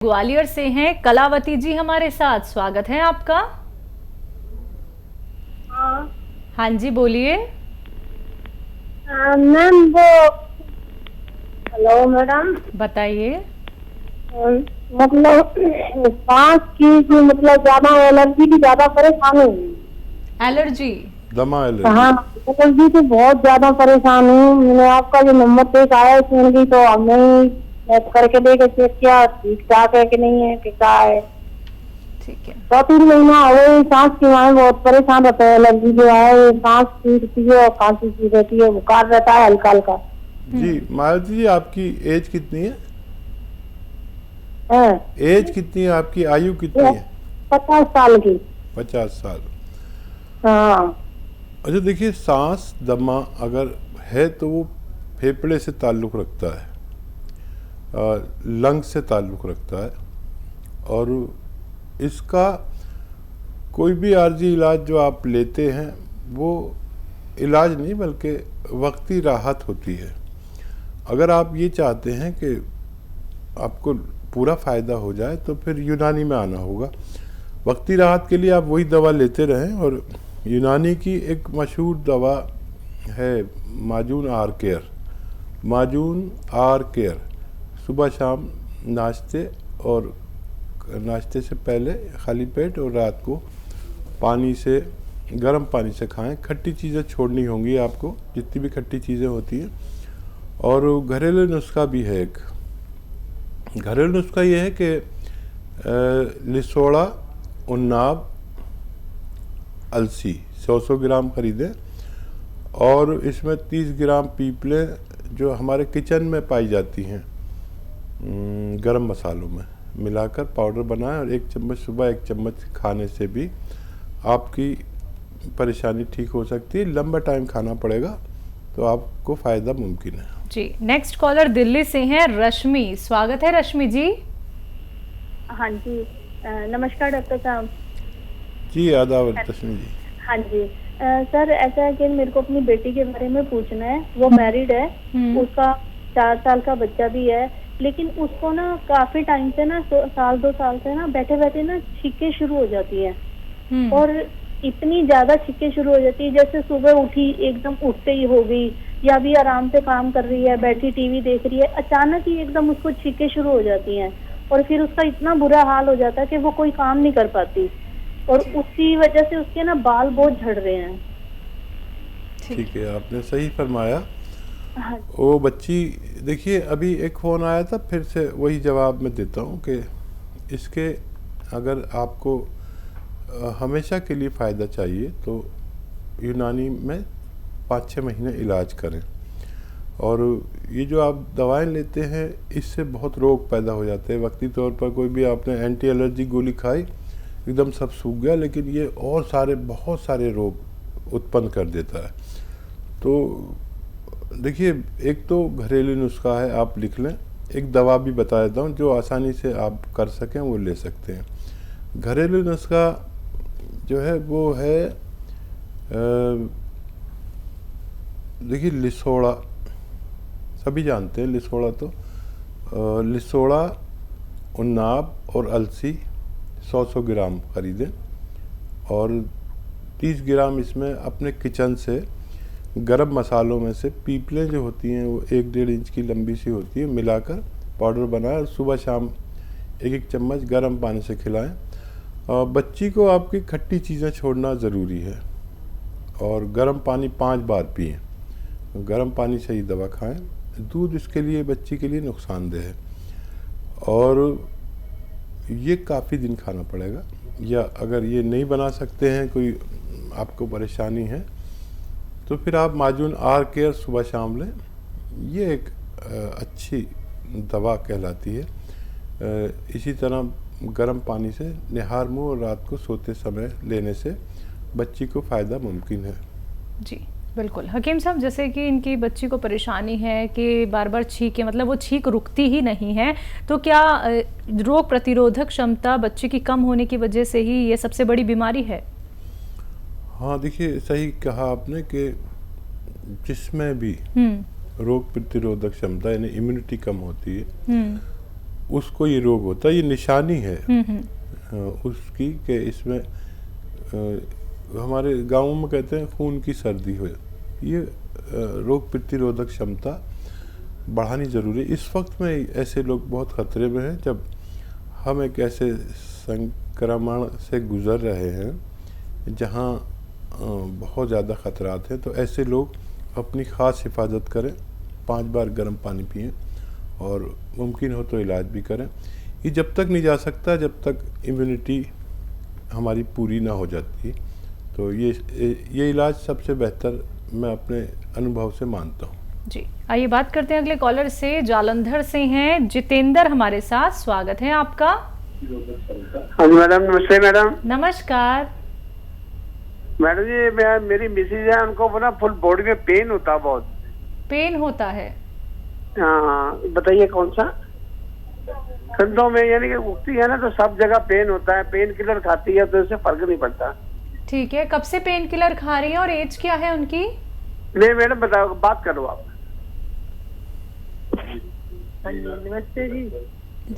ग्वालियर से हैं कलावती जी हमारे साथ। स्वागत है आपका। हाँ जी, बोलिए। मैम वो हेलो मैडम, बताइए। मतलब सांस की जो मतलब ज्यादा एलर्जी की ज्यादा परेशानी है। एलर्जी? दमा एलर्जी। हाँ, एलर्जी से बहुत ज्यादा परेशान हूँ। मैंने आपका जो नंबर देख आया सुन गई तो हमने नेट करके देखे चेक किया, ठीक ठाक है कि नहीं है कि क्या है। ठीक है। 2-3 महीना हो गए, सांस की माए बहुत परेशान रहता है। एलर्जी जो है सांस छूटती है और खांसी सी रहती है, बुखार रहता है हल्का हल्का। जी मालती जी, आपकी एज कितनी है? है एज कितनी है आपकी? आयु कितनी है? 50 साल की। 50 साल। हाँ। अच्छा देखिए, सांस दमा अगर है तो वो फेफड़े से ताल्लुक़ रखता है, लंग से ताल्लुक़ रखता है। और इसका कोई भी आर्जी इलाज जो आप लेते हैं वो इलाज नहीं बल्कि वक्ती राहत होती है। अगर आप ये चाहते हैं कि आपको पूरा फ़ायदा हो जाए तो फिर यूनानी में आना होगा। वक्ती राहत के लिए आप वही दवा लेते रहें। और यूनानी की एक मशहूर दवा है माजून आर केयर। माजून आर केयर सुबह शाम नाश्ते से पहले खाली पेट और रात को गर्म पानी से खाएं। खट्टी चीज़ें छोड़नी होंगी आपको, जितनी भी खट्टी चीज़ें होती हैं। और घरेलू नुस्खा भी है एक। घरेलू नुस्खा ये है कि लिसोड़ा, उन्नाब, अलसी 100 ग्राम खरीदें और इसमें 30 ग्राम पीपलें जो हमारे किचन में पाई जाती हैं गरम मसालों में मिलाकर पाउडर बनाएं। और 1 चम्मच सुबह, 1 चम्मच खाने से भी आपकी परेशानी ठीक हो सकती है। लंबा टाइम खाना पड़ेगा तो आपको फ़ायदा मुमकिन है। जी, नेक्स्ट कॉलर दिल्ली से हैं रश्मि। स्वागत है रश्मि जी। हाँ जी, नमस्कार डॉक्टर साहब। जी आदाब रश्मि जी। हाँ जी, सर ऐसा है कि मेरे को अपनी बेटी के बारे में पूछना है। वो मैरिड है, उसका 4 साल का बच्चा भी है, लेकिन उसको ना काफी टाइम से ना 1-2 साल से ना बैठे बैठे ना छींकें शुरू हो जाती है। और इतनी ज्यादा छींकें शुरू हो जाती है जैसे सुबह उठी एकदम उठते ही हो गई, या भी आराम से काम कर रही है, बैठी टीवी देख रही है, अचानक ही एकदम उसको छींकें शुरू हो जाती हैं। और फिर उसका इतना बुरा हाल हो जाता है कि वो कोई काम नहीं कर पाती, और उसी वजह से उसके ना बाल बहुत झड़ रहे हैं। ठीक है, आपने सही फरमाया। हाँ। वो बच्ची, देखिए अभी एक फ़ोन आया था, फिर से वही जवाब मैं देता हूँ कि इसके अगर आपको हमेशा के लिए फ़ायदा चाहिए तो यूनानी में 5-6 महीने इलाज करें। और ये जो आप दवाएं लेते हैं इससे बहुत रोग पैदा हो जाते हैं। वक्ती तौर पर कोई भी आपने एंटी एलर्जी गोली खाई, एकदम सब सूख गया, लेकिन ये और बहुत सारे रोग उत्पन्न कर देता है। तो देखिए, एक तो घरेलू नुस्खा है, आप लिख लें। एक दवा भी बता देता हूँ जो आसानी से आप कर सकें, वो ले सकते हैं। घरेलू नुस्खा जो है वो है देखिए लिसोड़ा, सभी जानते हैं लिसोड़ा। तो लिसोड़ा, उन्नाब और अलसी 100 ग्राम खरीदें और 30 ग्राम इसमें अपने किचन से गरम मसालों में से पीपलें जो होती हैं वो 1-1.5 इंच की लंबी सी होती है, मिलाकर पाउडर बनाएं और सुबह शाम 1-1 चम्मच गर्म पानी से खिलाएं। बच्ची को आपकी खट्टी चीज़ें छोड़ना ज़रूरी है और गर्म पानी 5 बार पिएं। गर्म पानी से ही दवा खाएं। दूध इसके लिए, बच्ची के लिए नुकसानदेह है और ये काफ़ी दिन खाना पड़ेगा। या अगर ये नहीं बना सकते हैं, कोई आपको परेशानी है, तो फिर आप माजून आर केयर सुबह शाम लें। ये एक अच्छी दवा कहलाती है। इसी तरह गर्म पानी से निहार मुँह और रात को सोते समय लेने से बच्ची को फ़ायदा मुमकिन है। जी बिल्कुल। हकीम साहब, जैसे कि इनकी बच्ची को परेशानी है कि बार बार छींके, मतलब वो छींक रुकती ही नहीं है, तो क्या रोग प्रतिरोधक क्षमता बच्चे की कम होने की वजह से ही ये सबसे बड़ी बीमारी है? हाँ देखिए, सही कहा आपने कि जिसमें भी रोग प्रतिरोधक क्षमता यानी इम्यूनिटी कम होती है उसको ये रोग होता है, ये निशानी है उसकी कि इसमें हमारे गाँव में कहते हैं खून की सर्दी हो। ये रोग प्रतिरोधक क्षमता बढ़ानी ज़रूरी है। इस वक्त में ऐसे लोग बहुत ख़तरे में हैं जब हम एक ऐसे संक्रमण से गुज़र रहे हैं जहाँ बहुत ज़्यादा ख़तरात हैं। तो ऐसे लोग अपनी ख़ास हिफाजत करें, 5 बार गर्म पानी पिएं और मुमकिन हो तो इलाज भी करें। ये जब तक नहीं जा सकता जब तक इम्यूनिटी हमारी पूरी ना हो जाती। तो ये इलाज सबसे बेहतर मैं अपने अनुभव से मानता हूँ। जी, आइए बात करते हैं अगले कॉलर से। जालंधर से हैं जितेंद्र हमारे साथ, स्वागत है आपका। हाँ जी मैडम, नमस्ते मैडम। नमस्कार मैडम जी, मेरी मिसेज है, उनको ना फुल बॉडी में पेन होता है, बहुत पेन होता है। हाँ, बताइए कौन सा? कंधों में, यानी कि उठती है ना तो सब जगह पेन होता है। पेन किलर खाती है तो इससे फर्क नहीं पड़ता। ठीक है, कब से पेन किलर खा रही है और एज क्या है उनकी? नहीं मैडम, बताओ, बात करो आप। नमस्ते जी।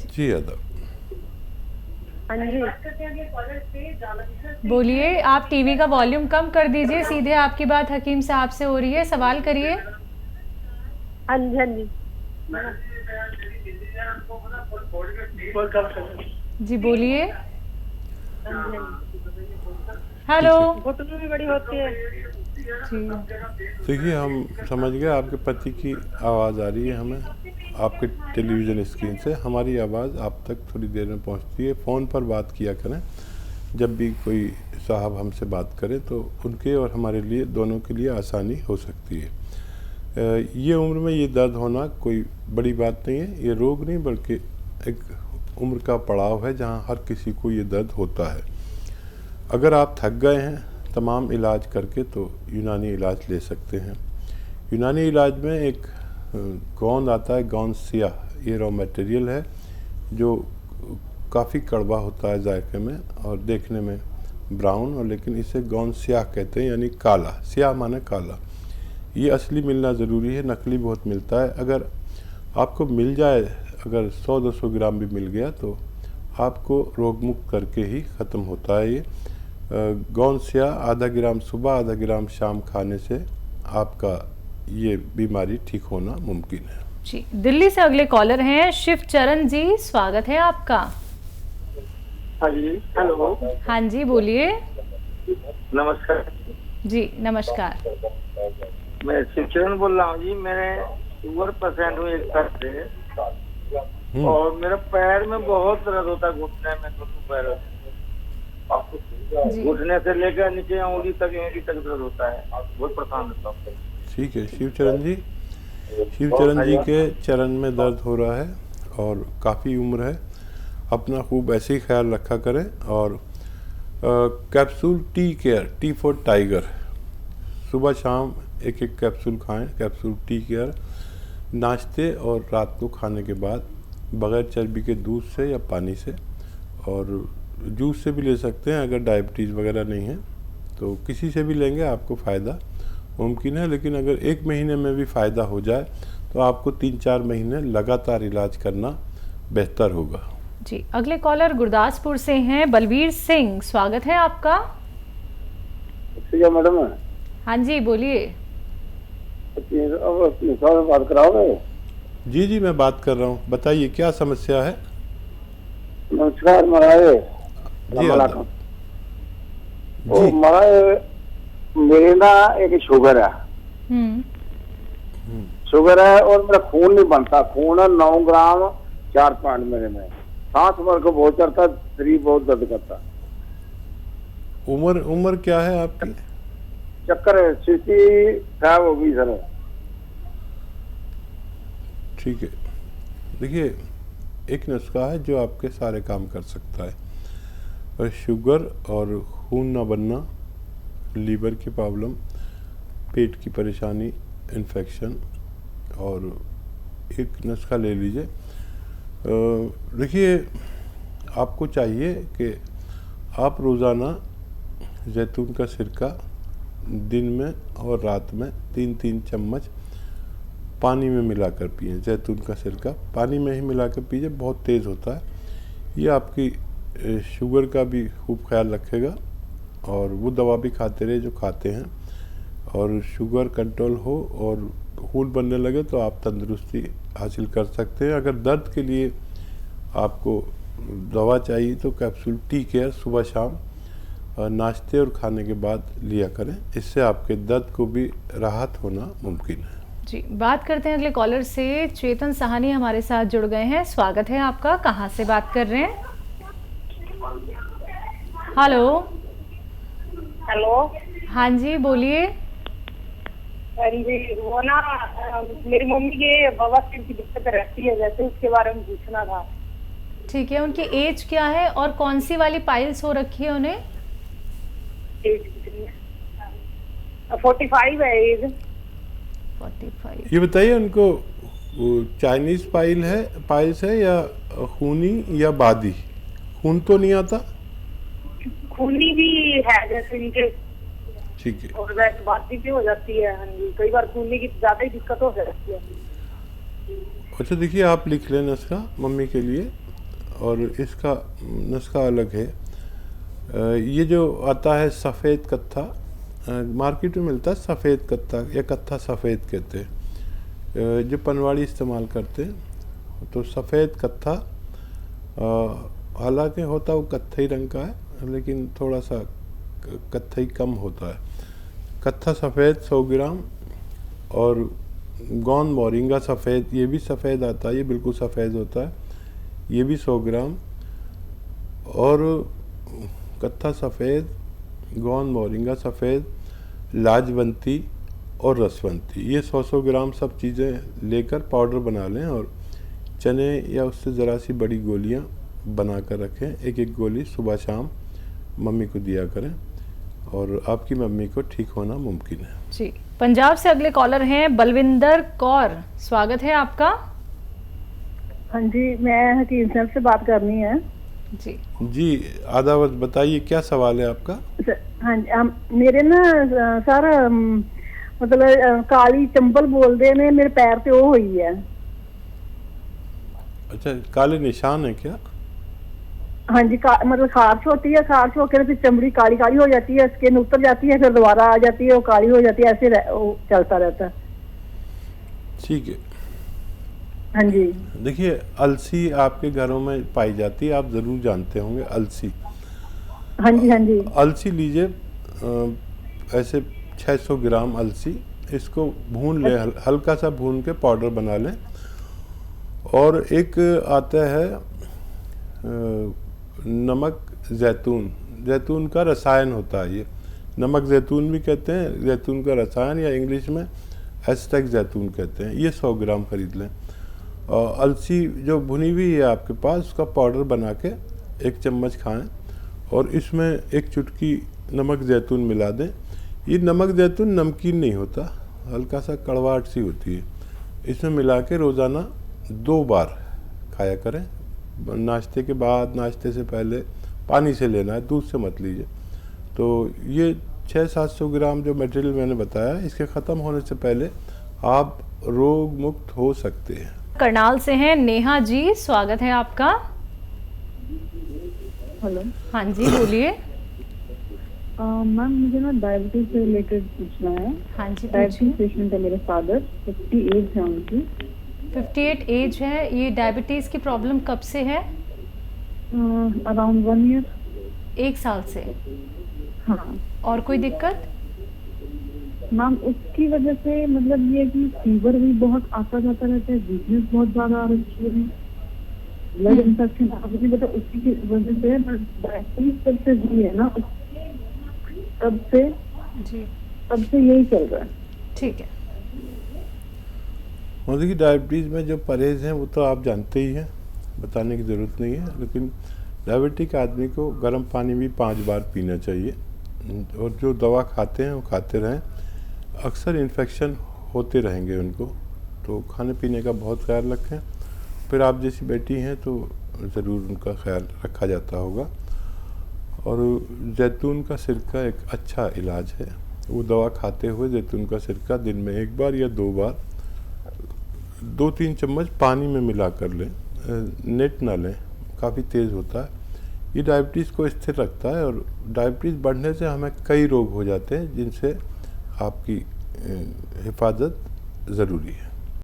जी अदा, हाँ जी, बोलिए, आप टीवी का वॉल्यूम कम कर दीजिए, सीधे आपकी बात हकीम साहब से हो रही है, सवाल करिए। हाँ जी, हाँ जी। जी बोलिए। हेलो। घुटनों भी बड़ी होती है। जी देखिए हम समझ गए आपके पति की आवाज़ आ रही है हमें आपके टेलीविज़न स्क्रीन से। हमारी आवाज़ आप तक थोड़ी देर में पहुंचती है। फ़ोन पर बात किया करें जब भी कोई साहब हमसे बात करे, तो उनके और हमारे लिए, दोनों के लिए आसानी हो सकती है। ये उम्र में ये दर्द होना कोई बड़ी बात नहीं है। ये रोग नहीं बल्कि एक उम्र का पड़ाव है जहाँ हर किसी को ये दर्द होता है। अगर आप थक गए हैं तमाम इलाज करके तो यूनानी इलाज ले सकते हैं। यूनानी इलाज में एक गोंद आता है, गोंद सियाह। ये रॉ मटेरियल है जो काफ़ी कड़वा होता है जायके में और देखने में ब्राउन, और लेकिन इसे गोंद सियाह कहते हैं, यानी काला। सियाह माने काला। ये असली मिलना ज़रूरी है, नकली बहुत मिलता है। अगर आपको मिल जाए, अगर 100-200 ग्राम भी मिल गया तो आपको रोग मुक्त करके ही ख़त्म होता है। ये गोंद सियाह आधा ग्राम सुबह, आधा ग्राम शाम खाने से आपका ये बीमारी ठीक होना मुमकिन है। जी, दिल्ली से अगले कॉलर हैं शिवचरण जी, स्वागत है आपका। हाँ जी, हेलो। हाँ जी, बोलिए। नमस्कार जी नमस्कार। मैं शिवचरण बोल रहा हूँ जी। मेरे शुगर पेशेंट हूँ एक साल से, और मेरे पैर में बहुत दर्द होता है, घुटने में, दोनों पैरों में, घुटने से लेकर नीचे उंगली तक दर्द होता है। बहुत परेशान होता हूँ। ठीक है शिवचरण जी, शिवचरण जी के चरण में दर्द हो रहा है और काफ़ी उम्र है। अपना खूब ऐसे ही ख्याल रखा करें और capsule tea care, T for tiger, सुबह शाम एक कैप्सूल खाएं। कैप्सूल टी केयर नाश्ते और रात को खाने के बाद बग़ैर चर्बी के दूध से या पानी से, और जूस से भी ले सकते हैं अगर डायबिटीज़ वगैरह नहीं है तो किसी से भी लेंगे आपको फ़ायदा मुमकिन है। लेकिन अगर 1 महीने में भी फ़ायदा हो जाए तो आपको 3-4 महीने लगातार इलाज करना बेहतर होगा। जी, अगले कॉलर गुरदासपुर से हैं बलवीर सिंह, स्वागत है आपका। मैडम, हाँ जी, बोलिए। बात कराओगे? जी जी, मैं बात कर रहा हूँ, बताइए क्या समस्या है। नमस्कार महाराज। जी आदाब। जी महाराज, मेरे ना एक शुगर है। शुगर है और मेरा खून नहीं बनता। खून है 9 ग्राम 4 पॉइंट मेरे में। सांस मेरे को बहुत चढ़ता, शरीर बहुत दर्द करता। उम्र क्या है आपकी? चक्कर है, 65 हो गई सर। ठीक है, देखिए एक नुस्खा है जो आपके सारे काम कर सकता है। और शुगर और खून ना बनना, लीवर की प्रॉब्लम, पेट की परेशानी, इन्फेक्शन, और एक नुस्खा ले लीजिए। देखिए आपको चाहिए कि आप रोज़ाना जैतून का सिरका दिन में और रात में 3-3 चम्मच पानी में मिलाकर पिए। जैतून का सिरका पानी में ही मिलाकर पीजिए, बहुत तेज़ होता है। ये आपकी शुगर का भी खूब ख्याल रखेगा और वो दवा भी खाते रहे जो खाते हैं, और शुगर कंट्रोल हो और खून बनने लगे तो आप तंदुरुस्ती हासिल कर सकते हैं। अगर दर्द के लिए आपको दवा चाहिए तो कैप्सूल टी केयर सुबह शाम नाश्ते और खाने के बाद लिया करें, इससे आपके दर्द को भी राहत होना मुमकिन है। जी, बात करते हैं अगले कॉलर से। चेतन साहनी हमारे साथ जुड़ गए हैं, स्वागत है आपका। कहाँ से बात कर रहे हैं? हेलो। हेलो। हाँ जी, बोलिए। जी, वो ना मेरी मम्मी के बवासीर की दिक्कत रहती है, जैसे उसके बारे में पूछना था। ठीक है, उनकी एज क्या है और कौन सी वाली पाइल्स हो रखी है उन्हें? 45 है एज। 45। ये बताइए उनको चाइनीज पाइल्स है या खूनी या बादी? खून तो नहीं आता? खूनी भी है जैसे इनके, ठीक है। और वैसे बादी भी हो जाती है। हाँ जी, कई बार खूनी की ज्यादा ही दिक्कत हो जाती है। अच्छा, देखिए आप लिख लें नुस्खा मम्मी के लिए, और इसका नुस्खा अलग है। ये जो आता है सफ़ेद कत्था, मार्केट में मिलता है सफ़ेद कत्था या कत्था सफ़ेद कहते हैं, जो पनवाड़ी इस्तेमाल करते हैं। तो सफ़ेद कत्था हालांकि होता वो कत्थई रंग का है, लेकिन थोड़ा सा कत्थई कम होता है। कत्था सफ़ेद 100 ग्राम, और गौन मोरिंगा सफ़ेद, ये भी सफ़ेद आता है, ये बिल्कुल सफ़ेद होता है, ये भी 100 ग्राम। और कत्था सफ़ेद, गौन मोरिंगा सफ़ेद, लाजवंती और रसवंती, ये 100 ग्राम सब चीज़ें लेकर पाउडर बना लें, और चने या उससे ज़रा सी बड़ी गोलियां बना कर रखें। एक एक गोली सुबह शाम मम्मी को दिया करें, और आपकी मम्मी को ठीक होना मुमकिन है। जी, पंजाब से अगले कॉलर हैं बलविंदर कौर, स्वागत है आपका। हाँ जी, मैं हकीम साहब से बात करनी है। जी आदावत बताइए, क्या सवाल है आपका? हाँ जी, मेरे ना सर मतलब काली चंबल बोलते ने, मेरे पैर पे वो हुई है। अच्छा, काले निशान है क्या? हाँ जी, मतलब खारिश होती है, खारिश होकर फिर चमड़ी काली काली हो जाती है, स्किन उतर जाती है, फिर दोबारा आ जाती है, वो काली हो जाती है, ऐसे वो चलता रहता है। ठीक है। हाँ जी। देखिए, अलसी आपके घरों में पाई जाती है, आप ज़रूर जानते होंगे अलसी। हाँ जी, हाँ जी। अलसी लीजिए, ऐसे 600 ग्राम अलसी, इसको भून लें, हल्का सा भून के पाउडर बना लें। और एक आता है नमक जैतून का रसायन होता है, ये नमक जैतून भी कहते हैं, जैतून का रसायन, या इंग्लिश में एस्टेक जैतून कहते हैं, ये 100 ग्राम खरीद लें। और अलसी जो भुनी हुई है आपके पास, उसका पाउडर बना के 1 चम्मच खाएं, और इसमें 1 चुटकी नमक जैतून मिला दें। ये नमक जैतून नमकीन नहीं होता, हल्का सा कड़वाहट सी होती है। इसमें मिला के रोज़ाना 2 बार खाया करें, नाश्ते के बाद, नाश्ते से पहले पानी से लेना है, दूध से मत लीजिए। तो ये 600-700 ग्राम जो मटेरियल मैंने बताया, इसके ख़त्म होने से पहले आप रोग मुक्त हो सकते हैं। करनाल से हैं नेहा जी, स्वागत है आपका। हेलो। हाँ जी, बोलिए। मैम, मुझे ना डायबिटीज से रिलेटेड पूछना है। हाँ जी, डायबिटीज पेशेंट है मेरे फादर, 50 एज है उनकी। 58 एज है। ये डायबिटीज की प्रॉब्लम कब से है? Around 1 year. 1 साल से? हाँ। और कोई दिक्कत? मैम, उसकी वजह से मतलब ये कि फीवर भी बहुत आता जाता रहता है, वीकनेस बहुत ज्यादा आ रही है, ब्लड इन्फेक्शन आपने बता, उसी की वजह से डायबिटीज तब से हुई है ना, तब से यही चल रहा है। ठीक है। और देखिए, डायबिटीज़ में जो परहेज़ हैं वो तो आप जानते ही हैं, बताने की ज़रूरत नहीं है, लेकिन डायबिटिक आदमी को गर्म पानी भी 5 बार पीना चाहिए, और जो दवा खाते हैं वो खाते रहें। अक्सर इन्फेक्शन होते रहेंगे उनको, तो खाने पीने का बहुत ख्याल रखें। फिर आप जैसी बेटी हैं तो ज़रूर उनका ख्याल रखा जाता होगा। और जैतून का सिरका एक अच्छा इलाज है, वो दवा खाते हुए जैतून का सिरका दिन में 1 बार या 2 बार 2-3 चम्मच पानी में मिला कर लें, नेट ना लें, काफ़ी तेज़ होता है। ये डायबिटीज़ को स्थिर रखता है और डायबिटीज़ बढ़ने से हमें कई रोग हो जाते हैं जिनसे आपकी हिफाजत ज़रूरी है।